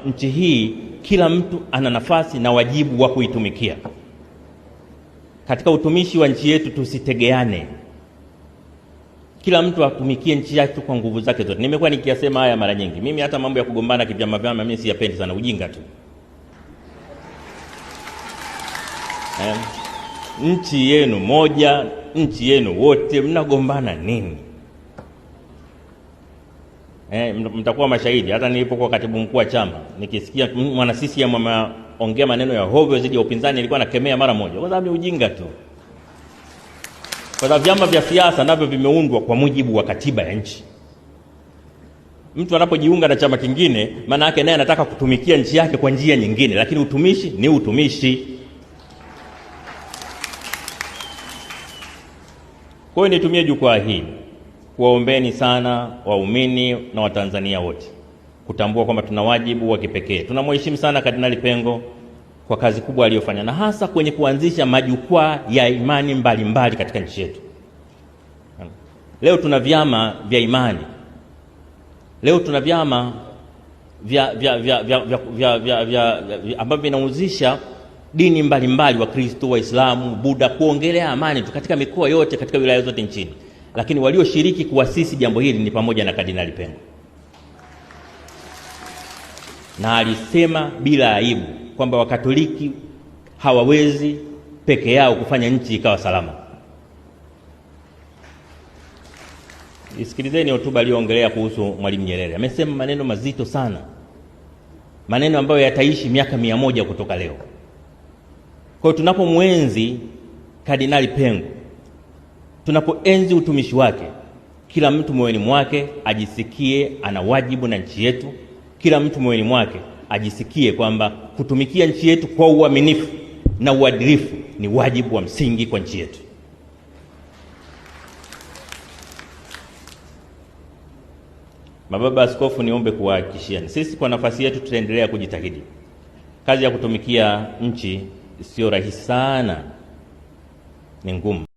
nchi hii kila mtu ana nafasi na wajibu wa kuitumikia. Katika utumishi wa nchi yetu tusitegeane, kila mtu atumikie nchi yake kwa nguvu zake zote. Nimekuwa nikiyasema haya mara nyingi. Mimi hata mambo ya kugombana kivyama vyama mimi siyapendi sana, ujinga tu. Nchi yenu moja, nchi yenu wote, mnagombana nini? Mtakuwa mashahidi. Hata nilipokuwa katibu mkuu wa chama, nikisikia mwana CCM ameongea maneno ya hovyo zidi ya upinzani, nilikuwa nakemea mara moja, kwa sababu ni ujinga tu. Kwa sababu vyama vya siasa navyo vimeundwa kwa mujibu wa katiba ya nchi. Mtu anapojiunga na chama kingine, maana yake naye anataka kutumikia nchi yake kwa njia nyingine, lakini utumishi ni utumishi. Kwa hiyo nitumie jukwaa hii kuwaombeni sana waumini na Watanzania wote kutambua kwamba tuna wajibu wa kipekee. Tunamheshimu sana Kardinali Pengo kwa kazi kubwa aliyofanya, na hasa kwenye kuanzisha majukwaa ya imani mbalimbali katika nchi yetu. Leo tuna vyama vya imani, leo tuna vyama ambavyo vinahusisha dini mbalimbali, Wakristo, Waislamu, Buddha, kuongelea amani tu katika mikoa yote, katika wilaya zote nchini. Lakini walioshiriki kuasisi jambo hili ni pamoja na Kardinali Pengo, na alisema bila aibu kwamba Wakatoliki hawawezi peke yao kufanya nchi ikawa salama. Isikilizeni hotuba aliyoongelea kuhusu Mwalimu Nyerere. Amesema maneno mazito sana, maneno ambayo yataishi miaka 100 kutoka leo. Kwa hiyo tunapomwenzi Kardinali Pengo, tunapoenzi utumishi wake, kila mtu moyoni mwake ajisikie ana wajibu na nchi yetu. Kila mtu moyoni mwake ajisikie kwamba kutumikia nchi yetu kwa uaminifu na uadilifu ni wajibu wa msingi kwa nchi yetu. Mababa Askofu, niombe kuwahakikishia, sisi kwa nafasi yetu tutaendelea kujitahidi. Kazi ya kutumikia nchi sio rahisi sana, ni ngumu.